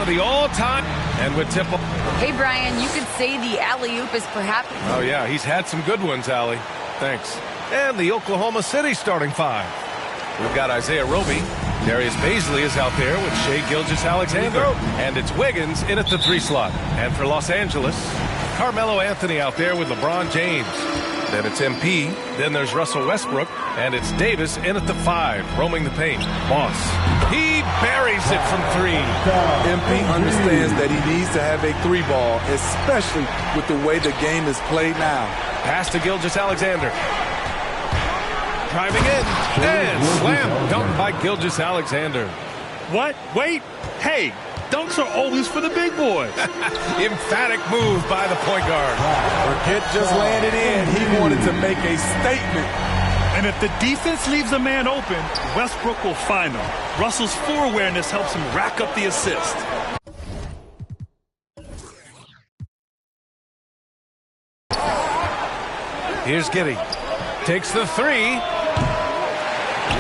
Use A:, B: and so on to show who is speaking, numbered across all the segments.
A: the all-time. And with Tipple.
B: Hey, Brian, you could say the alley-oop is perhaps...
A: Oh, yeah, he's had some good ones, Allie. Thanks. And the Oklahoma City starting five. We've got Isaiah Roby. Darius Baisley is out there with Shai Gilgeous-Alexander. And it's Wiggins in at the 3 slot. And for Los Angeles, Carmelo Anthony out there with LeBron James. Then it's MP. Then there's Russell Westbrook. And it's Davis in at the 5, roaming the paint. Moss. He buries it from 3.
C: MP understands that he needs to have a 3 ball, especially with the way the game is played now.
A: Pass to Gilgeous-Alexander. Driving in. And slam dunk by Gilgeous-Alexander.
D: What? Wait. Hey, dunks are always for the big boys.
A: Emphatic move by the point guard.
C: Burkett just landed in. He wanted to make a statement.
D: And if the defense leaves a man open, Westbrook will find him. Russell's floor awareness helps him rack up the assist.
A: Here's Giddey. Takes the 3.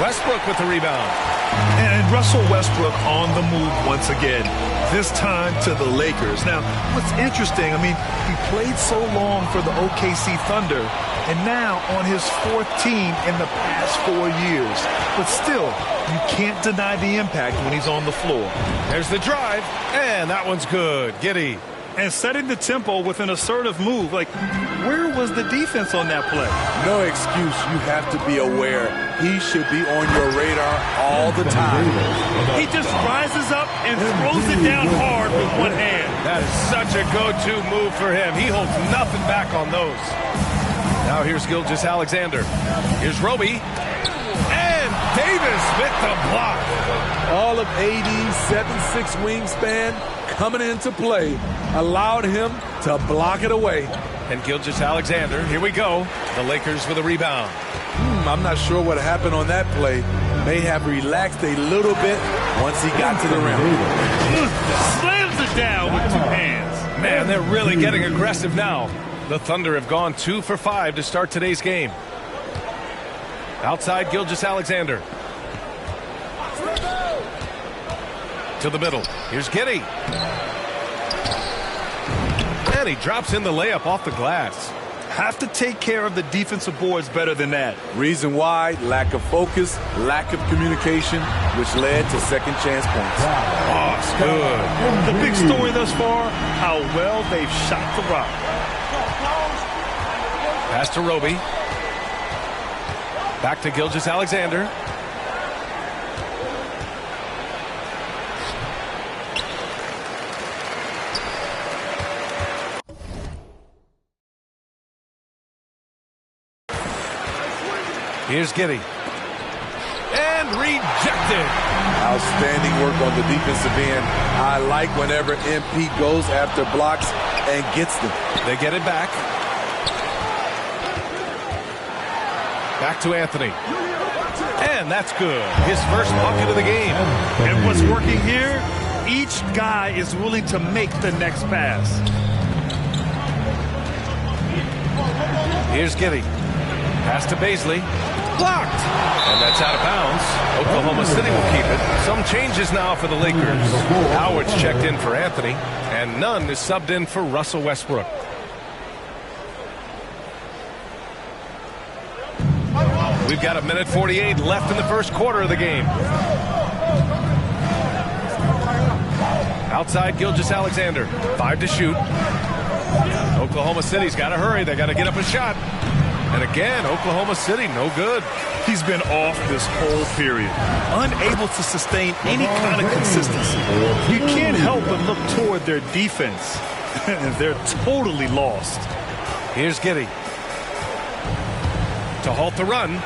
A: Westbrook with the rebound.
D: And Russell Westbrook on the move once again, this time to the Lakers. Now, what's interesting, I mean, he played so long for the OKC Thunder, and now on his 4th team in the past 4 years. But still, you can't deny the impact when he's on the floor.
A: There's the drive, and that one's good. Giddey.
D: And setting the tempo with an assertive move. Like, where was the defense on that play?
C: No excuse. You have to be aware. He should be on your radar all the time.
D: He just rises up and throws it down hard with one hand.
A: That is such a go-to move for him. He holds nothing back on those. Now here's Gilgeous-Alexander. Here's Roby. And Davis with the block.
C: All of AD's 7'6" wingspan coming into play allowed him to block it away.
A: And Gilgeous-Alexander, here we go. The Lakers with a rebound.
C: I'm not sure what happened on that play. May have relaxed a little bit once he got to the rim.
D: Slams it down with 2 hands.
A: Man, they're really getting aggressive now. The Thunder have gone 2 for 5 to start today's game. Outside Gilgeous-Alexander. To the middle. Here's Giddey. And he drops in the layup off the glass.
D: Have to take care of the defensive boards better than that.
C: Reason why: lack of focus, lack of communication, which led to second chance points.
A: Oh, it's good.
D: The big story thus far, how well they've shot the rock.
A: Pass to Roby. Back to Gilgeous-Alexander. Here's Giddey. And rejected.
C: Outstanding work on the defensive end. I like whenever MP goes after blocks and gets them.
A: They get it back. Back to Anthony. And that's good. His first bucket of the game.
D: And what's working here? Each guy is willing to make the next pass.
A: Here's Giddey. Pass to Baisley. Blocked. And that's out of bounds. Oklahoma City will keep it. Some changes now for the Lakers. Howard's checked in for Anthony. And Nunn is subbed in for Russell Westbrook. We've got 1:48 left in the first quarter of the game. Outside Gilgeous-Alexander. 5 to shoot. Oklahoma City's got to hurry. They got to get up a shot. And again, Oklahoma City, no good.
D: He's been off this whole period, unable to sustain any kind of consistency. You can't help but look toward their defense. They're totally lost.
A: Here's Giddey. To halt the run.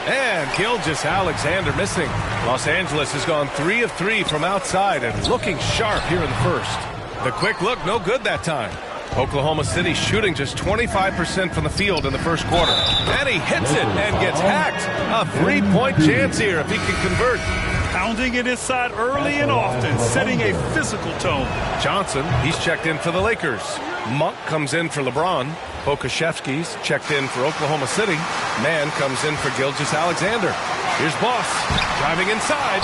A: And Gilgeous-Alexander missing. Los Angeles has gone 3 of 3 from outside and looking sharp here in the first. The quick look, no good that time. Oklahoma City shooting just 25% from the field in the first quarter. And he hits it and gets hacked. A 3-point chance here if he can convert.
D: Pounding it inside early and often, setting a physical tone.
A: Johnson, he's checked in for the Lakers. Monk comes in for LeBron. Pokuševski's checked in for Oklahoma City. Mann comes in for Gilgeous-Alexander. Here's Boss driving inside.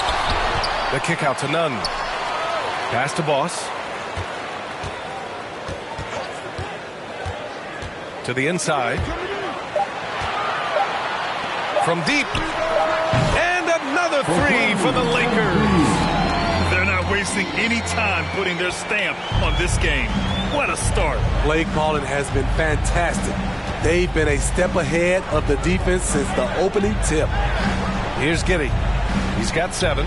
A: The kick out to Nunn. Pass to Boss. To the inside. From deep. And another three for the Lakers.
D: They're not wasting any time putting their stamp on this game. What a start.
C: Play calling has been fantastic. They've been a step ahead of the defense since the opening tip.
A: Here's Giddey. He's got 7.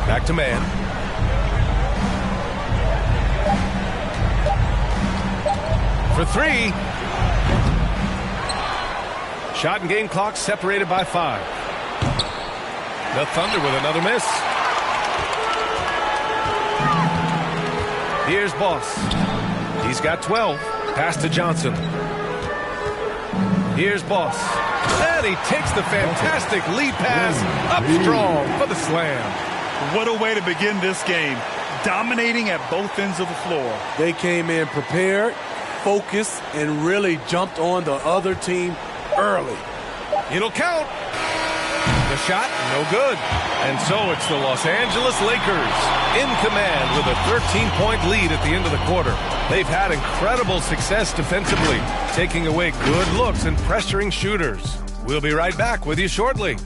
A: Back to man. For 3. Shot and game clock separated by 5. The Thunder with another miss. Here's Boss. He's got 12. Pass to Johnson. Here's Boss. And he takes the fantastic lead pass up strong for the slam.
D: What a way to begin this game. Dominating at both ends of the floor.
C: They came in prepared, focused, and really jumped on the other team early.
A: It'll count. The shot, no good. And so it's the Los Angeles Lakers in command with a 13-point lead at the end of the quarter. They've had incredible success defensively, taking away good looks and pressuring shooters. We'll be right back with you shortly.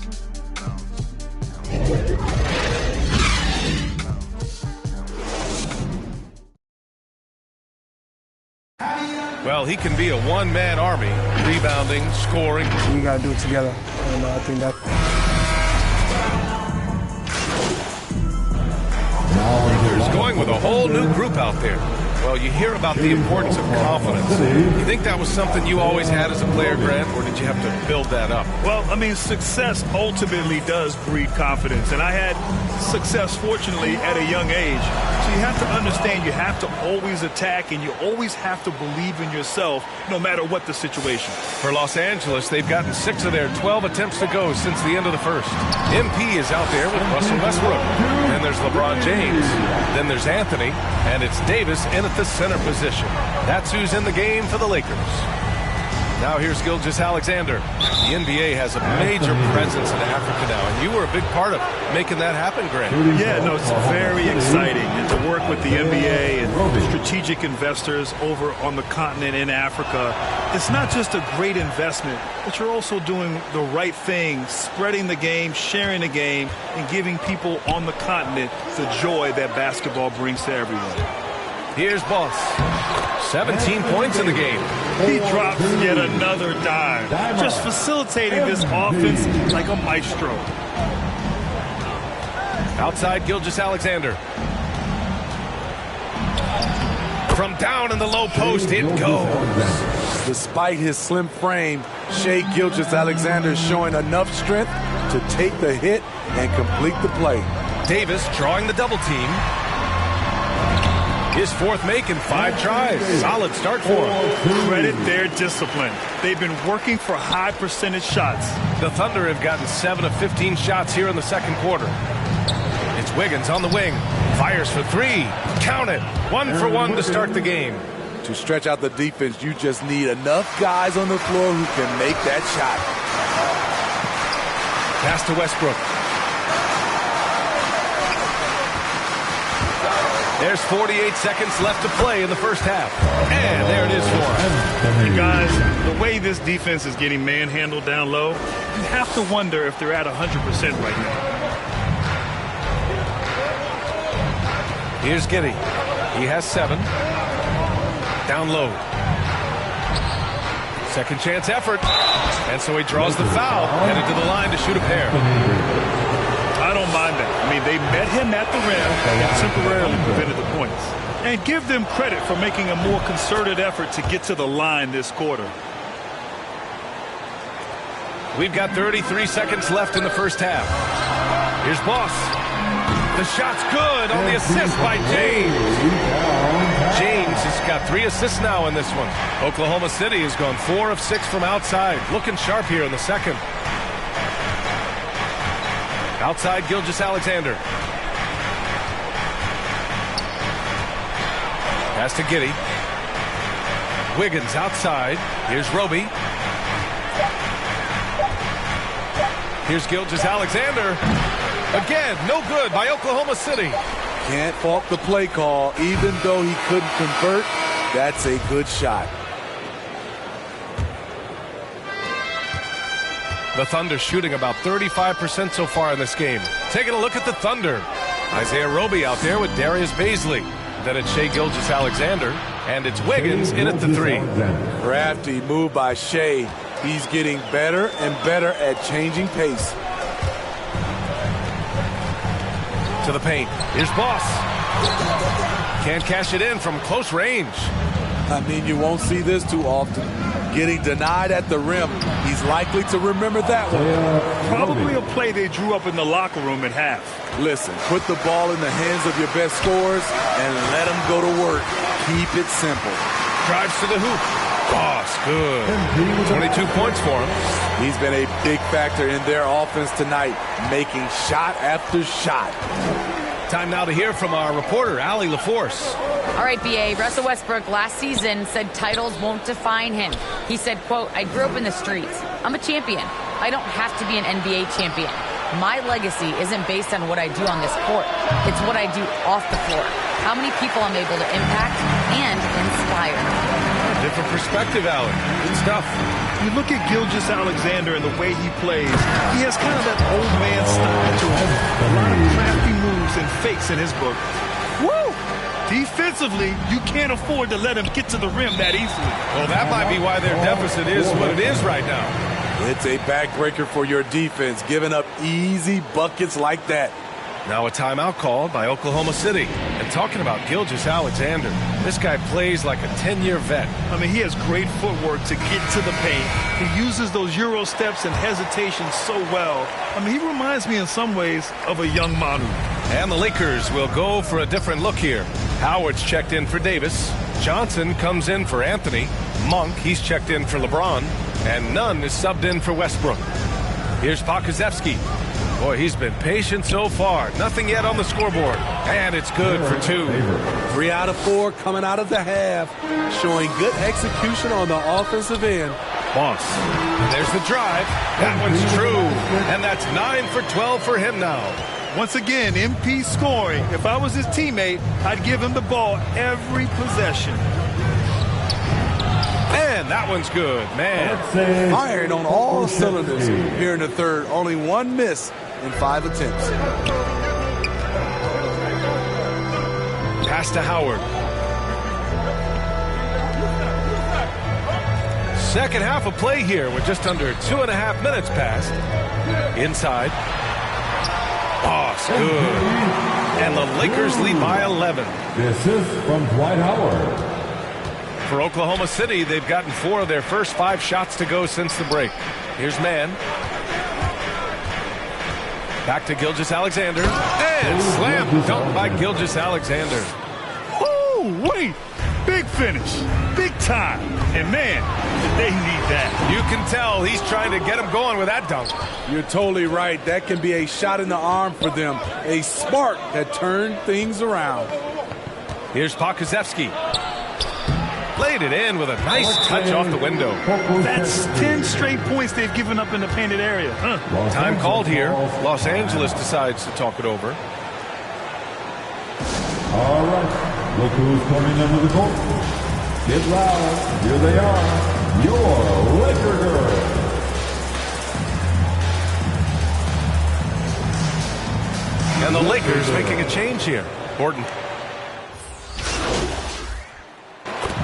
A: Well, he can be a one-man army, rebounding, scoring.
E: We got to do it together, and I think that.
A: He's going with a whole new group out there. Well, you hear about the importance of confidence. You think that was something you always had as a player, Grant, or did you have to build that up?
D: Well, I mean, success ultimately does breed confidence. And I had success, fortunately, at a young age. So you have to understand you have to always attack and you always have to believe in yourself no matter what the situation.
A: For Los Angeles, they've gotten 6 of their 12 attempts to go since the end of the first. MP is out there with Russell Westbrook. Then there's LeBron James. Then there's Anthony. And it's Davis in at the center position. That's who's in the game for the Lakers. Now here's Gilgeous-Alexander. The NBA has a major presence in Africa now, and you were a big part of making that happen, Grant.
D: Yeah, no, it's very exciting. And to work with the NBA and strategic investors over on the continent in Africa, it's not just a great investment, but you're also doing the right thing, spreading the game, sharing the game, and giving people on the continent the joy that basketball brings to everyone.
A: Here's Boss. 17 points in the game.
D: He drops yet another dime, just facilitating this offense like a maestro.
A: Outside Gilgeous-Alexander. From down in the low post, it goes.
C: Despite his slim frame, Shai Gilgeous-Alexander is showing enough strength to take the hit and complete the play.
A: Davis drawing the double team. His 4th make in 5 tries. Solid start for him.
D: Credit their discipline. They've been working for high percentage shots.
A: The Thunder have gotten 7 of 15 shots here in the second quarter. It's Wiggins on the wing. Fires for 3. Count it. 1 for 1 to start the game.
C: To stretch out the defense, you just need enough guys on the floor who can make that shot.
A: Pass to Westbrook. There's 48 seconds left to play in the first half. And there it is for him.
D: You guys, the way this defense is getting manhandled down low, you have to wonder if they're at 100% right now.
A: Here's Giddey. He has 7. Down low. Second chance effort. And so he draws the foul. Headed to the line to shoot a pair.
D: I don't mind that. I mean, they met him at the rim and temporarily prevented the points. And give them credit for making a more concerted effort to get to the line this quarter.
A: We've got 33 seconds left in the first half. Here's Boss. The shot's good on the assist by James. James has got 3 assists now in this one. Oklahoma City has gone 4 of 6 from outside. Looking sharp here in the second. Outside Gilgeous-Alexander. Pass to Giddey. Wiggins outside. Here's Roby. Here's Gilgeous-Alexander. Again, no good by Oklahoma City.
C: Can't fault the play call. Even though he couldn't convert, that's a good shot.
A: The Thunder shooting about 35% so far in this game. Taking a look at the Thunder. Isaiah Roby out there with Darius Baisley. Then it's Shai Gilgeous-Alexander. And it's Wiggins in at the three.
C: Crafty move by Shai. He's getting better and better at changing pace.
A: To the paint. Here's Boss. Can't cash it in from close range.
C: I mean, you won't see this too often. Getting denied at the rim. He's likely to remember that one.
D: Probably a play they drew up in the locker room at half.
C: Listen, put the ball in the hands of your best scorers and let them go to work. Keep it simple.
A: Drives to the hoop. Boss, good. 22 points for him.
C: He's been a big factor in their offense tonight, making shot after shot.
A: Time now to hear from our reporter, Allie LaForce.
B: All right, B.A. Russell Westbrook last season said titles won't define him. He said, quote, "I grew up in the streets. I'm a champion. I don't have to be an NBA champion. My legacy isn't based on what I do on this court. It's what I do off the floor. How many people I'm able to impact and inspire."
A: Different perspective, Allie. Good stuff.
D: You look at Gilgeous-Alexander and the way he plays, he has kind of that old man style to him. A lot of crafty moves and fakes in his book. Woo! Defensively, you can't afford to let him get to the rim that easily.
A: Well, that might be why their deficit is what it is right now.
C: It's a backbreaker for your defense, giving up easy buckets like that.
A: Now a timeout called by Oklahoma City. And talking about Gilgeous-Alexander, this guy plays like a 10-year vet.
D: I mean, he has great footwork to get to the paint. He uses those Euro steps and hesitations so well. I mean, he reminds me in some ways of a young Manu.
A: And the Lakers will go for a different look here. Howard's checked in for Davis. Johnson comes in for Anthony. Monk, he's checked in for LeBron. And Nunn is subbed in for Westbrook. Here's Pokusevski. Boy, he's been patient so far. Nothing yet on the scoreboard. And it's good for 2.
C: 3 out of 4 coming out of the half, showing good execution on the offensive end.
A: Boss. There's the drive. That one's true. And that's 9 for 12 for him now.
D: Once again, MP scoring. If I was his teammate, I'd give him the ball every possession.
A: And that one's good, man.
C: Firing on all cylinders here in the third. Only 1 miss in 5 attempts.
A: Pass to Howard. Second half of play here with just under 2.5 minutes passed. Inside. Boss, good. And the Lakers lead by 11.
F: The assist from Dwight Howard.
A: For Oklahoma City, they've gotten 4 of their first 5 shots to go since the break. Here's Mann. Back to Gilgeous-Alexander. And slam dunk by Gilgeous-Alexander.
D: Oh, wait. Big finish. Big time. And, man, they need that.
A: You can tell he's trying to get him going with that dunk.
C: You're totally right. That can be a shot in the arm for them. A spark that turned things around.
A: Here's Pokusevski. Played it in with a nice touch off the window.
D: That's 10 straight points they've given up in the painted area.
A: Time called here. Los Angeles decides to talk it over.
F: All right. Look who's coming under the court. Get loud. Here they are. Your Laker girls.
A: And the Lakers making a change here. Gordon.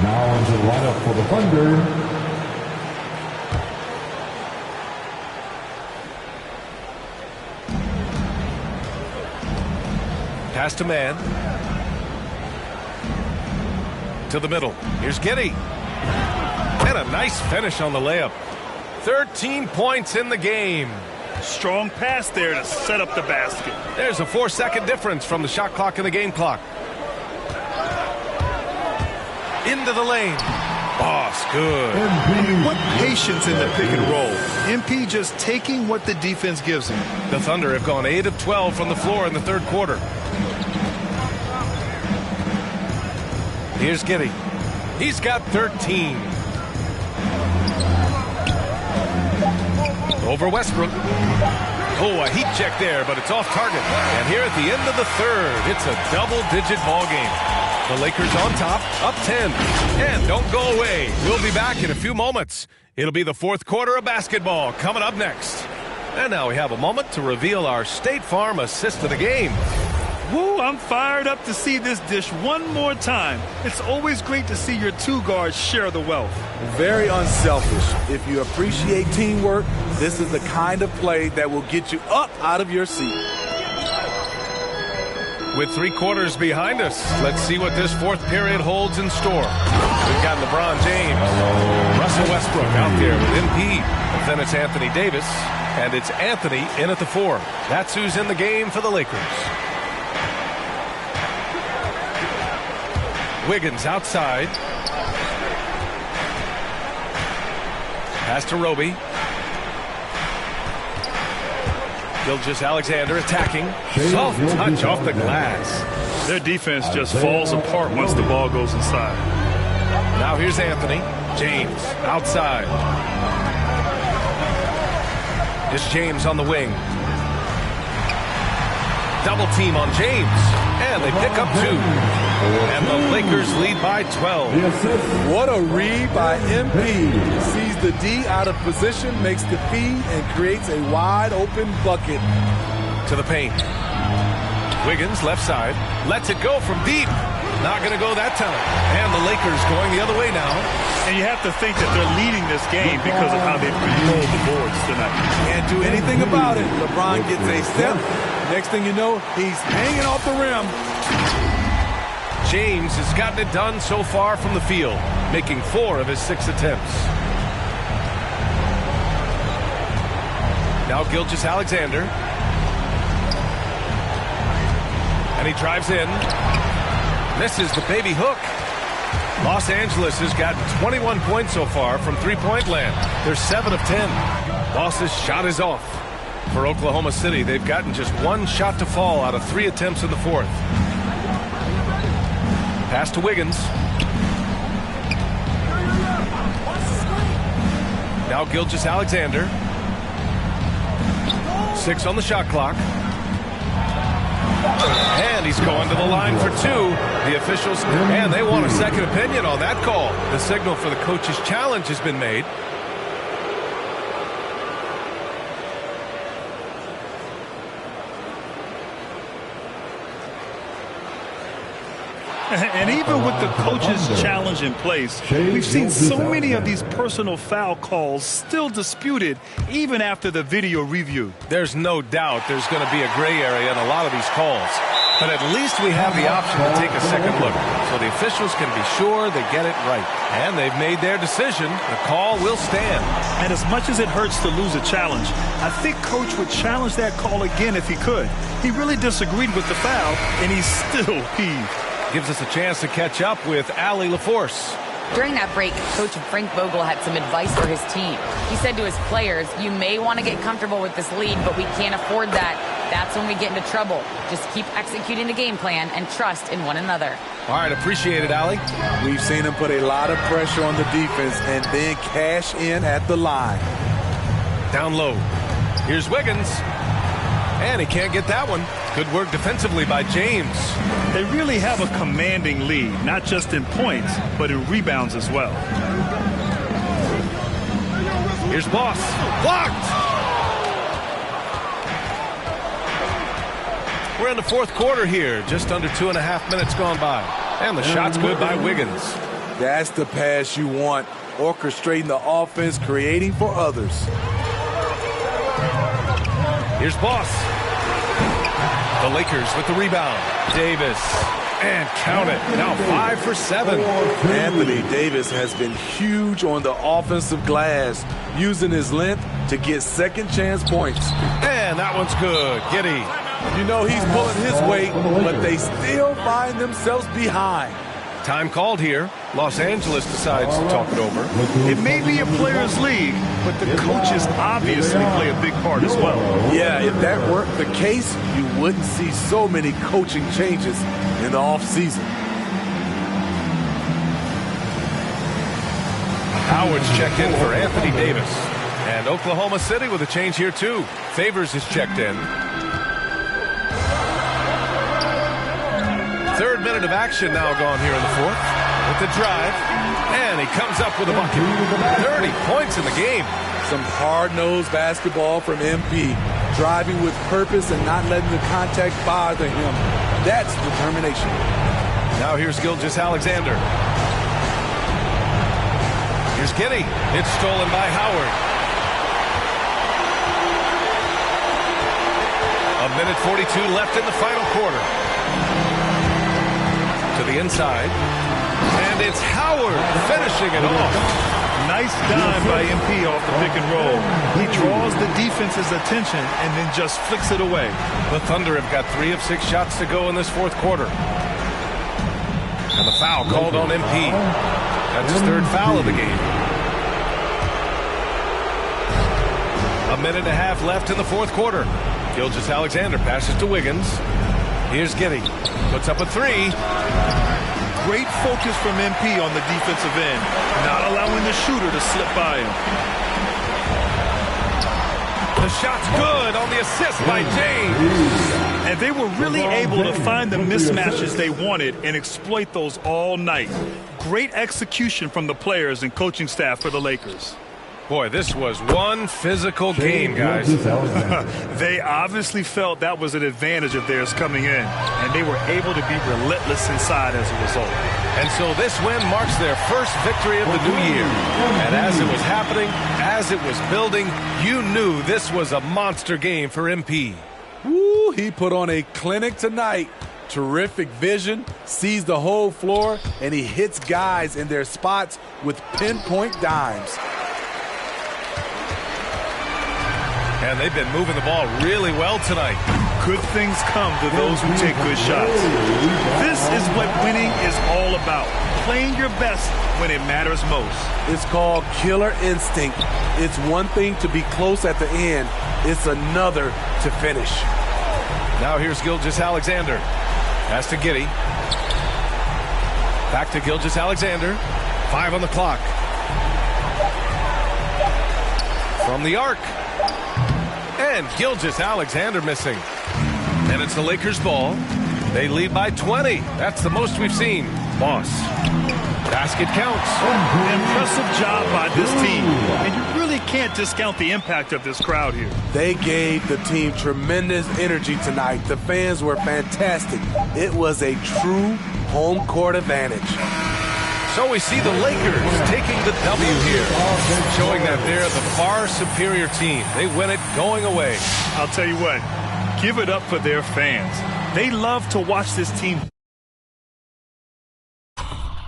F: Now into the lineup for the Thunder.
A: Pass to Mann. To the middle. Here's Giddey. And a nice finish on the layup. 13 points in the game.
D: Strong pass there to set up the basket.
A: There's a 4-second difference from the shot clock and the game clock. Into the lane. Boss, good.
D: What patience in the pick and roll. MP just taking what the defense gives him.
A: The Thunder have gone 8 of 12 from the floor in the third quarter. Here's Giddey. He's got 13. Over Westbrook. Oh, a heat check there, but it's off target. And here at the end of the third, it's a double-digit ball game. The Lakers on top, up 10. And don't go away. We'll be back in a few moments. It'll be the fourth quarter of basketball coming up next. And now we have a moment to reveal our State Farm assist of the game.
D: Woo, I'm fired up to see this dish one more time. It's always great to see your two guards share the wealth.
C: Very unselfish. If you appreciate teamwork, this is the kind of play that will get you up out of your seat.
A: With 3 quarters behind us, let's see what this fourth period holds in store. We've got LeBron James, Russell Westbrook out there with MP. Then it's Anthony Davis, and it's Anthony in at the 4. That's who's in the game for the Lakers. Wiggins outside. Pass to Roby. Gilgeous-Alexander attacking. Soft touch off the glass.
D: Their defense just falls apart once the ball goes inside.
A: Now here's Anthony. James outside. It's James on the wing. Double team on James. And they pick up 2. And the Lakers lead by 12.
C: What a read by MP. Sees the D out of position, makes the feed, and creates a wide open bucket.
A: To the paint. Wiggins left side. Lets it go from deep. Not going to go that time. And the Lakers going the other way now.
D: And you have to think that they're leading this game because of how they've controlled the boards tonight.
C: Can't do anything about it. LeBron gets a step. Next thing you know, he's hanging off the rim.
A: James has gotten it done so far from the field, making 4 of his 6 attempts. Now Gilgeous-Alexander. And he drives in. Misses the baby hook. Los Angeles has gotten 21 points so far from three-point land. They're 7 of 10. Boss's shot is off. For Oklahoma City, they've gotten just 1 shot to fall out of 3 attempts in the fourth. Pass to Wiggins. Now Gilgeous-Alexander. 6 on the shot clock. And he's going to the line for 2. The officials, and they want a second opinion on that call. The signal for the coach's challenge has been made.
D: And even with the coach's challenge in place, we've seen so many of these personal foul calls still disputed even after the video review.
A: There's no doubt there's going to be a gray area in a lot of these calls. But at least we have the option to take a second look, so the officials can be sure they get it right. And they've made their decision. The call will stand.
D: And as much as it hurts to lose a challenge, I think Coach would challenge that call again if he could. He really disagreed with the foul, and he's still peeved.
A: Gives us a chance to catch up with Allie LaForce.
B: During that break, Coach Frank Vogel had some advice for his team. He said to his players, you may want to get comfortable with this lead, but we can't afford that. That's when we get into trouble. Just keep executing the game plan and trust in one another.
A: All right, appreciate it, Allie.
C: We've seen him put a lot of pressure on the defense and then cash in at the line.
A: Down low. Here's Wiggins. And he can't get that one. Good work defensively by James.
D: They really have a commanding lead, not just in points, but in rebounds as well.
A: Here's Boss. Blocked! We're in the fourth quarter here. Just under 2.5 minutes gone by. And the shot's good by Wiggins.
C: That's the pass you want. Orchestrating the offense, creating for others.
A: Here's Boss. The Lakers with the rebound. Davis. And count it. Now 5 for 7.
C: Anthony Davis has been huge on the offensive glass, using his length to get second chance points.
A: And that one's good. Giddey.
C: You know he's pulling his weight, but they still find themselves behind.
A: Time called here. Los Angeles decides to talk it over.
D: It may be a players' league, but the coaches obviously play a big part as well.
C: Yeah, if that weren't the case, you wouldn't see so many coaching changes in the offseason.
A: Howard's checked in for Anthony Davis. And Oklahoma City with a change here, too. Favors is checked in. Third minute of action now gone here in the fourth. With the drive. And he comes up with a bucket. 30 points in the game.
C: Some hard-nosed basketball from MP. Driving with purpose and not letting the contact bother him. That's determination.
A: Now here's Gilgeous-Alexander. Here's Giddey. It's stolen by Howard. A minute 42 left in the final quarter. To the inside. And it's Howard finishing it off.
D: Nice dime by MP off the pick and roll. He draws the defense's attention and then just flicks it away.
A: The Thunder have got 3 of 6 shots to go in this fourth quarter. And the foul called on MP. That's his third foul of the game. A minute and a half left in the fourth quarter. Gilgeous-Alexander passes to Wiggins. Here's Giddey. Puts up a 3.
D: Great focus from MP on the defensive end, not allowing the shooter to slip by him.
A: The shot's good on the assist by James.
D: And they were really able to find the mismatches they wanted and exploit those all night. Great execution from the players and coaching staff for the Lakers.
A: Boy, this was one physical game, guys.
D: They obviously felt that was an advantage of theirs coming in, and they were able to be relentless inside as a result.
A: And so this win marks their first victory of the new year. And as it was happening, as it was building, you knew this was a monster game for MP.
C: Woo, he put on a clinic tonight. Terrific vision, sees the whole floor, and he hits guys in their spots with pinpoint dimes.
A: And they've been moving the ball really well tonight.
D: Good things come to those who take good shots. This is what winning is all about. Playing your best when it matters most.
C: It's called killer instinct. It's one thing to be close at the end. It's another to finish.
A: Now here's Gilgeous-Alexander. Pass to Giddey. Back to Gilgeous-Alexander. 5 on the clock. From the arc. And Gilgeous-Alexander missing. And it's the Lakers' ball. They lead by 20. That's the most we've seen. Boss. Basket counts.
D: Impressive job by this team. And you really can't discount the impact of this crowd here.
C: They gave the team tremendous energy tonight. The fans were fantastic. It was a true home court advantage.
A: So we see the Lakers taking the W here, showing that they're the far superior team. They win it going away.
D: I'll tell you what, give it up for their fans. They love to watch this team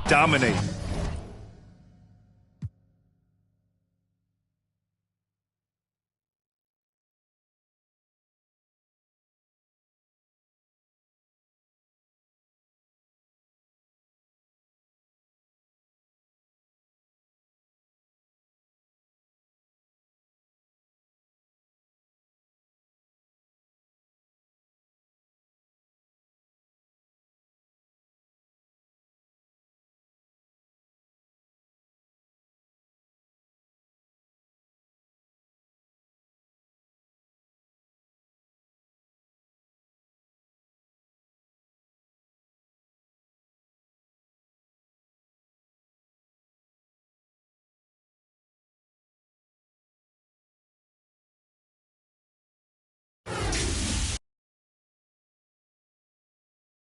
D: dominate.